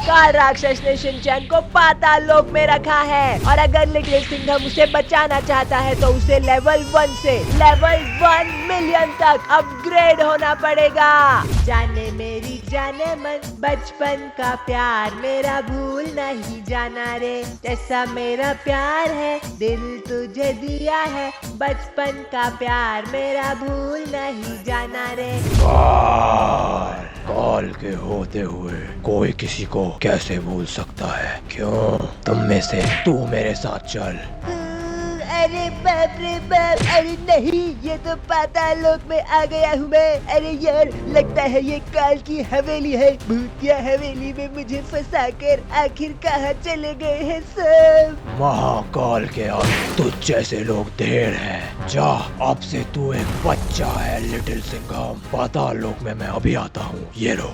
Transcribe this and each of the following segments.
काल राक्षस ने शिनचैन को पाताल लोक में रखा है और अगर लिटिल सिंघम उसे बचाना चाहता है तो उसे लेवल 1 से लेवल 1 मिलियन तक अपग्रेड होना पड़ेगा। जाने मेरी जाने मन बचपन का प्यार मेरा भूल नहीं जाना रे, जैसा मेरा प्यार है दिल तुझे दिया है, बचपन का प्यार मेरा भूल नहीं जाना रे। काल के होते हुए कोई किसी को कैसे भूल सकता है? क्यों? तुम में से तू मेरे साथ चल। अरे बाप रे बाप, अरे नहीं, ये तो पाताल लोक में आ गया हूँ मैं। अरे यार, लगता है ये काल की हवेली है। भूतिया हवेली में मुझे फंसाकर आखिर कहाँ चले गए हैं सब? महाकाल के आगे तुझ जैसे लोग ढेर हैं। जा, अब से तू एक बच्चा है लिटिल सिंघम। पाताल लोक में मैं अभी आता हूँ, ये लो।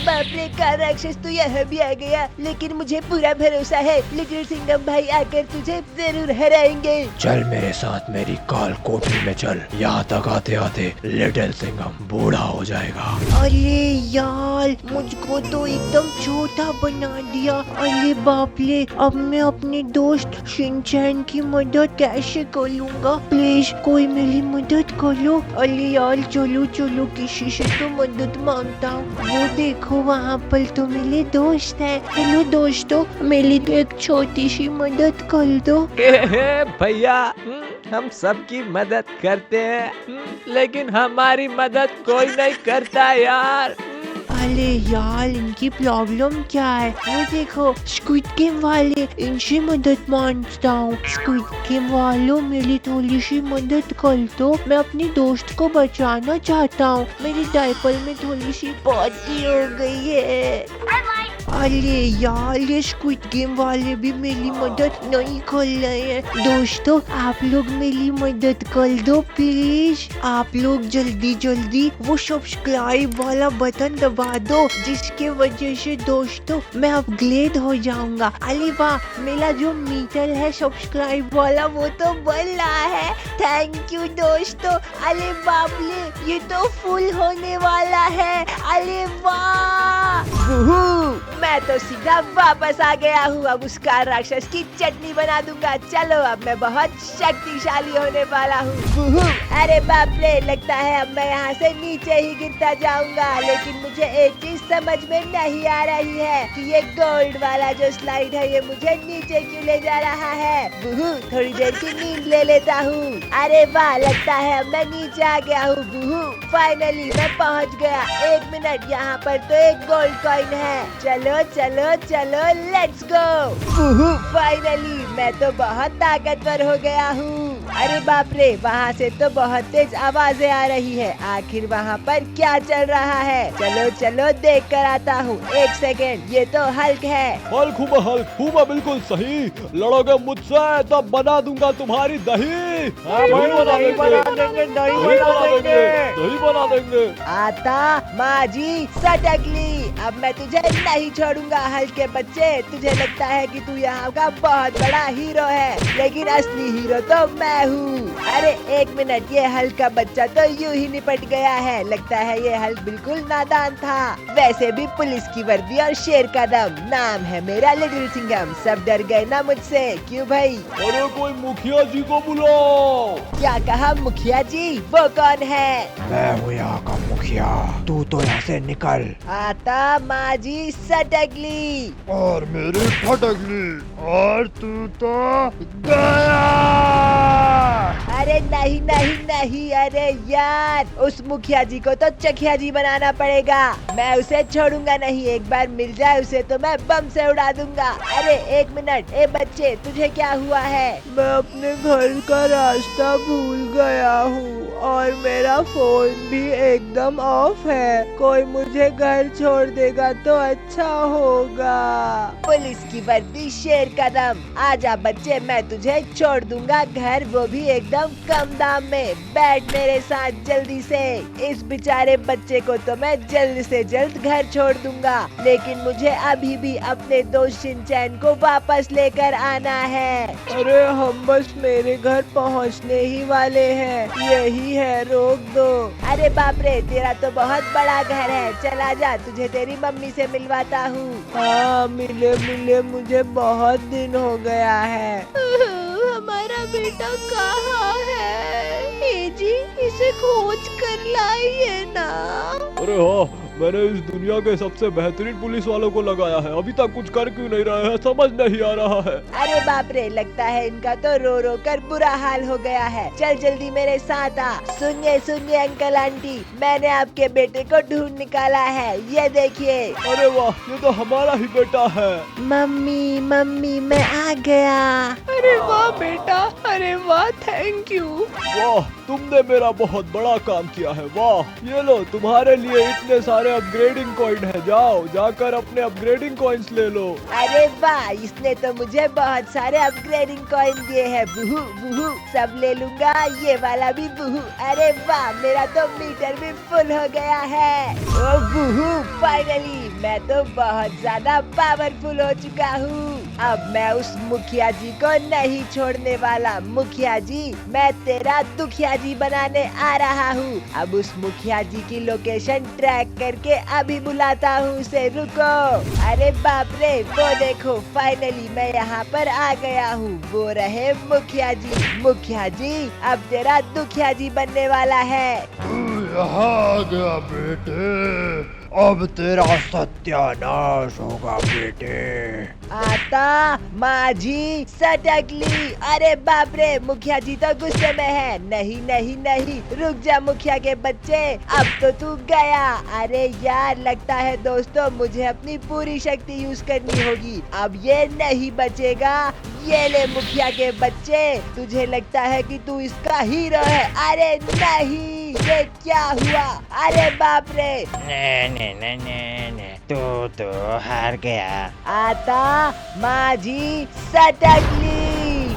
बाप रे, काल राक्षस तो यहाँ भी आ गया, लेकिन मुझे पूरा भरोसा है लिटिल सिंघम भाई आकर तुझे जरूर हराएंगे। चल मेरे साथ मेरी काल कोठरी में चल। यहाँ तक आते आते लिटिल सिंघम बूढ़ा हो जाएगा। अरे यार, मुझको तो एकदम छोटा बना दिया। अरे बाप रे, अब मैं अपने दोस्त शिनचैन की मदद कैसे कर लूँगा? प्लीज कोई मेरी मदद करो। अरे यार, चलो चलो, किसी से तो मदद मांगता हूँ। वो देखो, वहाँ पर तो मेरे दोस्त है। हेलो दोस्तों, मेरी तो एक छोटी सी मदद कर दो। भैया, हम सबकी मदद करते हैं, लेकिन हमारी मदद कोई नहीं करता यार। अरे यार, इनकी प्रॉब्लम क्या है? वो देखो, स्क्विड गेम वाले, इनसे मदद मांगता हूँ। स्क्विड गेम वालों, मेरी थोड़ी सी मदद कर दो। मैं अपने दोस्त को बचाना चाहता हूँ। मेरी डायपर में थोड़ी सी पॉटी हो गई है। अरे यार, ये स्क्विड गेम वाले भी मेरी मदद नहीं कर रहे हैं। दोस्तों, आप लोग मेरी मदद कर दो प्लीज। आप लोग जल्दी जल्दी वो सब्सक्राइब वाला बटन दबा दो, जिसके वजह से दोस्तों मैं अपग्रेड हो जाऊंगा। अरे वाह, मेरा जो मीटर है सब्सक्राइब वाला वो तो बढ़ रहा है। थैंक यू दोस्तों। अरे बाप रे, ये तो फुल होने वाला है। अरे वाह, मैं तो सीधा वापस आ गया हूँ। अब उस काल राक्षस की चटनी बना दूंगा। चलो, अब मैं बहुत शक्तिशाली होने वाला हूँ। अरे बाप रे, लगता है अब मैं यहाँ से नीचे ही गिरता जाऊंगा। लेकिन मुझे एक चीज समझ में नहीं आ रही है कि ये गोल्ड वाला जो स्लाइड है ये मुझे नीचे क्यों ले जा रहा है। थोड़ी देर की नींद ले लेता हूँ। अरे वाह, लगता है अब मैं नीचे आ गया हूँ। फाइनली मैं पहुँच गया। 1 मिनट, यहाँ पर तो एक गोल्ड कॉइन है। चलो चलो चलो, लेट्स गो। फाइनली मैं तो बहुत ताकतवर हो गया हूँ। अरे बाप रे, वहाँ से तो बहुत तेज आवाजें आ रही है। आखिर वहाँ पर क्या चल रहा है? चलो चलो, देख कर आता हूँ। 1 सेकेंड, ये तो हल्क है। हल्क हुआ, बिल्कुल सही। लड़ोगे मुझसे तो बना दूंगा तुम्हारी दही। दही बना देंगे। आता माजी सटकली, अब मैं तुझे नहीं छोड़ूंगा हल्क के बच्चे। तुझे लगता है कि तू यहाँ का बहुत बड़ा हीरो है, लेकिन असली हीरो तो मैं हूँ। अरे 1 मिनट, ये हल्क का बच्चा तो यूं ही निपट गया है। लगता है ये हल्क बिल्कुल नादान था। वैसे भी पुलिस की वर्दी और शेर का दम, नाम है मेरा लिटिल सिंघम। सब डर गए ना मुझसे? क्यों भाई? अरे कोई मुखिया जी को बुलाओ। क्या कहा? मुखिया जी? वो कौन है? मैं हूँ यहाँ का मुखिया। तू तो यहाँ से निकल। आता माजी सटकली। और मेरी फटकली, और तू तो गया। अरे नहीं नहीं नहीं, अरे यार, उस मुखिया जी को तो चखिया जी बनाना पड़ेगा। मैं उसे छोड़ूंगा नहीं। एक बार मिल जाए उसे तो मैं बम से उड़ा दूंगा। अरे 1 मिनट, ए बच्चे, तुझे क्या हुआ है? मैं अपने घर का रास्ता भूल गया हूँ और मेरा फोन भी एकदम ऑफ है। कोई मुझे घर छोड़ देगा तो अच्छा होगा। पुलिस की वर्दी, शेर का दम। आजा बच्चे, मैं तुझे छोड़ दूंगा घर, वो भी एकदम कम दाम में। बैठ मेरे साथ जल्दी से। इस बेचारे बच्चे को तो मैं जल्द से जल्द घर छोड़ दूंगा, लेकिन मुझे अभी भी अपने दोस्त शिनचैन को वापस लेकर आना है। अरे हम बस मेरे घर पहुंचने ही वाले हैं। यही नहीं है, रोक दो। अरे बाप रे, तेरा तो बहुत बड़ा घर है, चला जा, तुझे तेरी मम्मी से मिलवाता हूँ। हाँ, मिले मिले मुझे बहुत दिन हो गया है। हमारा बेटा कहाँ है? ए जी, इसे खोज कर लाइए ना। अरे हाँ, मैंने इस दुनिया के सबसे बेहतरीन पुलिस वालों को लगाया है, अभी तक कुछ कर क्यों नहीं रहे हैं, समझ नहीं आ रहा है। अरे बाप रे, लगता है इनका तो रो रो कर बुरा हाल हो गया है। चल जल्दी मेरे साथ आ। सुनिए सुनिए अंकल आंटी, मैंने आपके बेटे को ढूंढ निकाला है, ये देखिए। अरे वाह, ये तो हमारा ही बेटा है। मम्मी मम्मी, मैं आ गया। अरे वाह बेटा, अरे वाह, थैंक यू। वाह, तुमने मेरा बहुत बड़ा काम किया है, वाह। ये लो, तुम्हारे लिए इतने सारे अपग्रेडिंग कॉइन है, जाओ जाकर अपने अपग्रेडिंग कॉइन्स ले लो। अरे वाह, इसने तो मुझे बहुत सारे अपग्रेडिंग कॉइन दिए हैं। बुहू बुहू, सब ले लूंगा, ये वाला भी बुहू। अरे वाह, मेरा तो मीटर भी फुल हो गया है। ओ बुहू, फाइनली मैं तो बहुत ज्यादा पावरफुल हो चुका हूँ। अब मैं उस मुखिया जी को नहीं छोड़ने वाला। मुखिया जी, मैं तेरा दुखिया जी बनाने आ रहा हूँ। अब उस मुखिया जी की लोकेशन ट्रैक करके अभी बुलाता हूँ उसे, रुको। अरे बाप रे, वो देखो, फाइनली मैं यहाँ पर आ गया हूँ। वो रहे मुखिया जी। मुखिया जी, अब तेरा दुखिया जी बनने वाला है। यहाँ आ गया बेटे, अब तेरा सत्यानाश होगा बेटे। आता माझी सटकली। अरे बाप रे, मुखिया जी तो गुस्से में है। नहीं नहीं नहीं, रुक जा मुखिया के बच्चे, अब तो तू गया। अरे यार, लगता है दोस्तों मुझे अपनी पूरी शक्ति यूज करनी होगी, अब ये नहीं बचेगा। ये ले मुखिया के बच्चे, तुझे लगता है कि तू इसका हीरो है? अरे नहीं, ये क्या हुआ? अरे बाप रे, तू हार गया। आता माझी सटकली।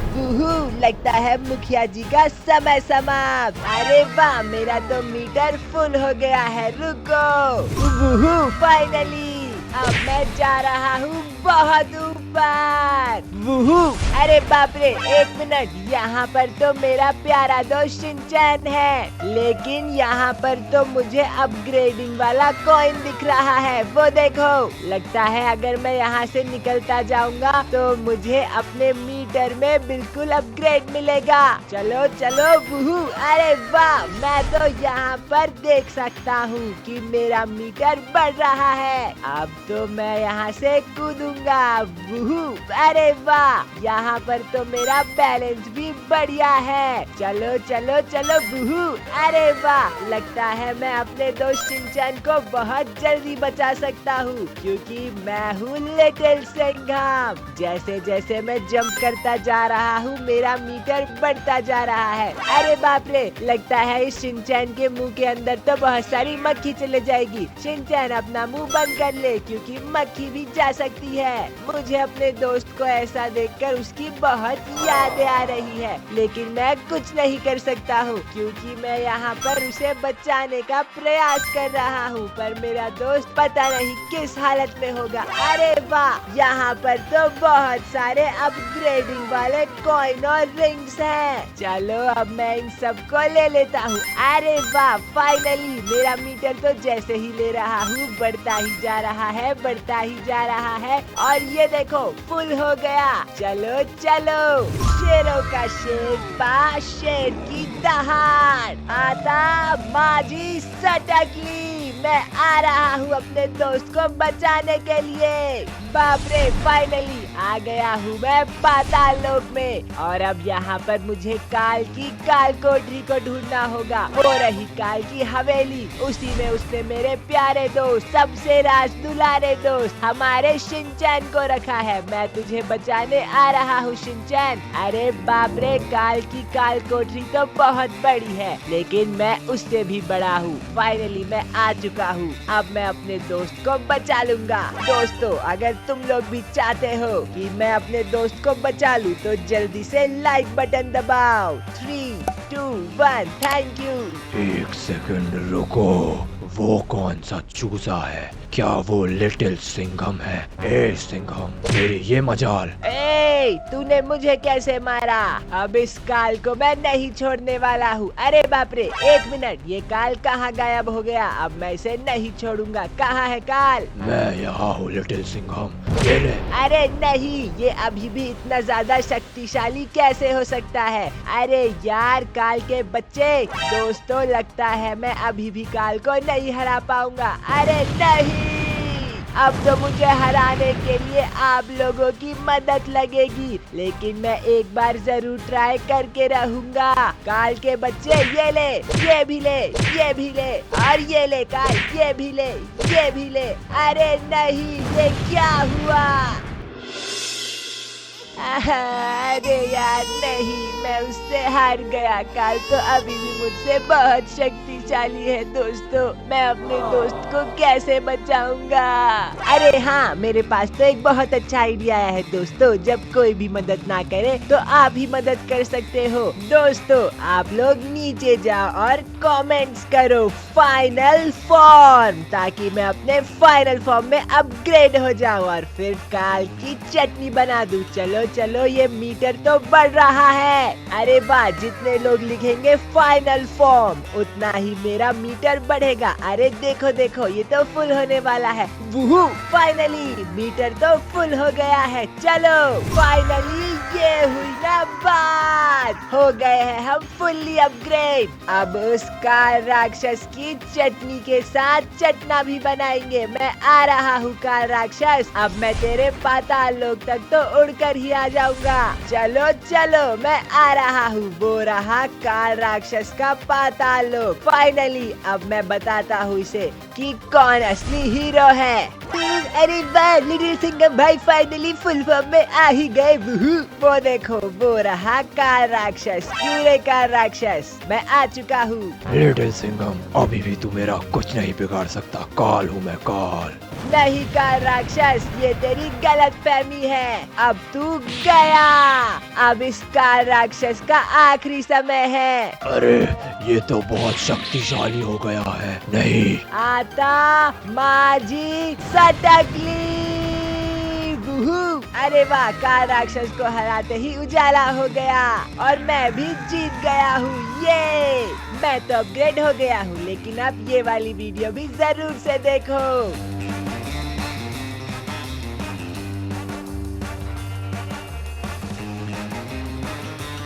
बुहू, लगता है मुखिया जी का समय समाप्त। अरे वाह, मेरा तो मीटर फुल हो गया है, रुको। बुहू, फाइनली अब मैं जा रहा हूँ बहुत ऊपर। वुहू, अरे बाप रे, एक मिनट, यहाँ पर तो मेरा प्यारा दोस्त शिनचैन है, लेकिन यहाँ पर तो मुझे अपग्रेडिंग वाला कॉइन दिख रहा है। वो देखो, लगता है अगर मैं यहाँ से निकलता जाऊंगा तो मुझे अपने मीटर में बिल्कुल अपग्रेड मिलेगा। चलो चलो वुहू, अरे वाह, मैं तो यहाँ पर देख सकता हूँ कि मेरा मीटर बढ़ रहा है। अब तो मैं यहाँ से कूदूंगा। वुहू, अरे वाह, यहाँ पर तो मेरा बैलेंस भी बढ़िया है। चलो चलो चलो वुहू, अरे वाह, लगता है मैं अपने दोस्त शिनचैन को बहुत जल्दी बचा सकता हूँ, क्योंकि मैं हूँ लिटिल सिंघम। जैसे जैसे मैं जंप करता जा रहा हूँ, मेरा मीटर बढ़ता जा रहा है। अरे बाप रे, लगता है इस शिनचैन के मुंह के अंदर तो बहुत सारी मक्खी चले जाएगी। शिनचैन, अपना मुंह बंद कर ले, क्योंकि मक्खी भी जा सकती है। मुझे अपने दोस्त को ऐसा देखकर उसकी बहुत यादें आ रही है, लेकिन मैं कुछ नहीं कर सकता हूँ, क्योंकि मैं यहाँ पर उसे बचाने का प्रयास कर रहा हूँ, पर मेरा दोस्त पता नहीं किस हालत में होगा। अरे वाह, यहाँ पर तो बहुत सारे अपग्रेडिंग वाले कॉइन और रिंग्स हैं। चलो अब मैं इन सबको ले लेता हूँ। अरे वाह, फाइनली मेरा मीटर तो जैसे ही ले रहा हूँ बढ़ता ही जा रहा है, बढ़ता ही जा रहा है, और ये देखो फुल हो गया। चलो चलो, शेरों का शेर पा, शेर की दहाड़। आता माझी सटकली, मैं आ रहा हूँ अपने दोस्त को बचाने के लिए। बाप रे, फाइनली आ गया हूँ मैं पाताल लोक में, और अब यहाँ पर मुझे काल की काल कोठरी को ढूंढना होगा। वो रही काल की हवेली, उसी में उसने मेरे प्यारे दोस्त, सबसे राज दुलारे दोस्त हमारे शिनचैन को रखा है। मैं तुझे बचाने आ रहा हूँ शिनचैन। अरे बाप रे, काल की काल कोठरी तो बहुत बड़ी है, लेकिन मैं उससे भी बड़ा हूँ। फाइनली मैं आ चुका हूँ, अब मैं अपने दोस्त को बचा लूंगा। दोस्तों, अगर तुम लोग भी चाहते हो कि मैं अपने दोस्त को बचा लूं, तो जल्दी से लाइक बटन दबाओ। 3, 2, 1, थैंक यू। एक सेकंड रुको, वो कौन सा चूजा है? क्या वो लिटिल सिंघम है? ए सिंघम, तेरी ये मजाल। ए, तूने मुझे कैसे मारा? अब इस काल को मैं नहीं छोड़ने वाला हूँ। अरे बाप रे, 1 मिनट, ये काल कहाँ गायब हो गया? अब मैं इसे नहीं छोड़ूंगा। कहाँ है काल? मैं यहाँ हूँ लिटिल सिंघम, ये ले। अरे नहीं, ये अभी भी इतना ज्यादा शक्तिशाली कैसे हो सकता है? अरे यार काल के बच्चे, दोस्तों लगता है मैं अभी भी काल को नहीं हरा पाऊंगा। अरे नहीं, अब तो मुझे हराने के लिए आप लोगों की मदद लगेगी, लेकिन मैं एक बार जरूर ट्राई करके रहूंगा। काल के बच्चे, ये ले, ये भी ले, ये भी ले, और ये ले काल, ये भी ले, ये भी ले। अरे नहीं, ये क्या हुआ? अरे यार नहीं, मैं उससे हार गया। काल तो अभी भी मुझसे बहुत शक्तिशाली है। दोस्तों, मैं अपने दोस्त को कैसे बचाऊंगा? अरे हाँ, मेरे पास तो एक बहुत अच्छा आइडिया है दोस्तों। जब कोई भी मदद ना करे तो आप ही मदद कर सकते हो। दोस्तों, आप लोग नीचे जाओ और कमेंट्स करो फाइनल फॉर्म, ताकि मैं अपने फाइनल फॉर्म में अपग्रेड हो जाऊं और फिर काल की चटनी बना दूं। चलो चलो, ये मीटर तो बढ़ रहा है। अरे वाह, जितने लोग लिखेंगे फाइनल फॉर्म उतना ही मेरा मीटर बढ़ेगा। अरे देखो देखो, ये तो फुल होने वाला है। वूहू, फाइनली मीटर तो फुल हो गया है। चलो फाइनली ये हुई ना बात, हो गए हैं हम फुल्ली अपग्रेड। अब उस काल राक्षस की चटनी के साथ चटना भी बनाएंगे। मैं आ रहा हूँ काल राक्षस, अब मैं तेरे पाताल लोक तक तो उड़कर ही आ जाऊंगा। चलो चलो, मैं आ रहा हूँ। वो रहा काल राक्षस का पाताल लोक। फाइनली अब मैं बताता हूँ इसे कि कौन असली हीरो है। अरे वाह, लिटिल सिंघम भाई फाइनली फुल फॉर्म में आ ही गए। वो देखो, वो रहा काल राक्षस। क्यों रे काल राक्षस, मैं आ चुका हूँ। लिटिल सिंघम, अभी भी तू मेरा कुछ नहीं बिगाड़ सकता। काल हूँ मैं, काल। नहीं काल राक्षस, ये तेरी गलत फहमी है। अब तू गया। अब इस काल राक्षस का आखिरी समय है। अरे ये तो बहुत शक्तिशाली हो गया है। नहीं, आता माझी सटकली। वूहू, अरे वाह, काल राक्षस को हराते ही उजाला हो गया और मैं भी जीत गया हूँ। ये मैं तो अपग्रेड हो गया हूँ, लेकिन अब ये वाली वीडियो भी जरूर से देखो।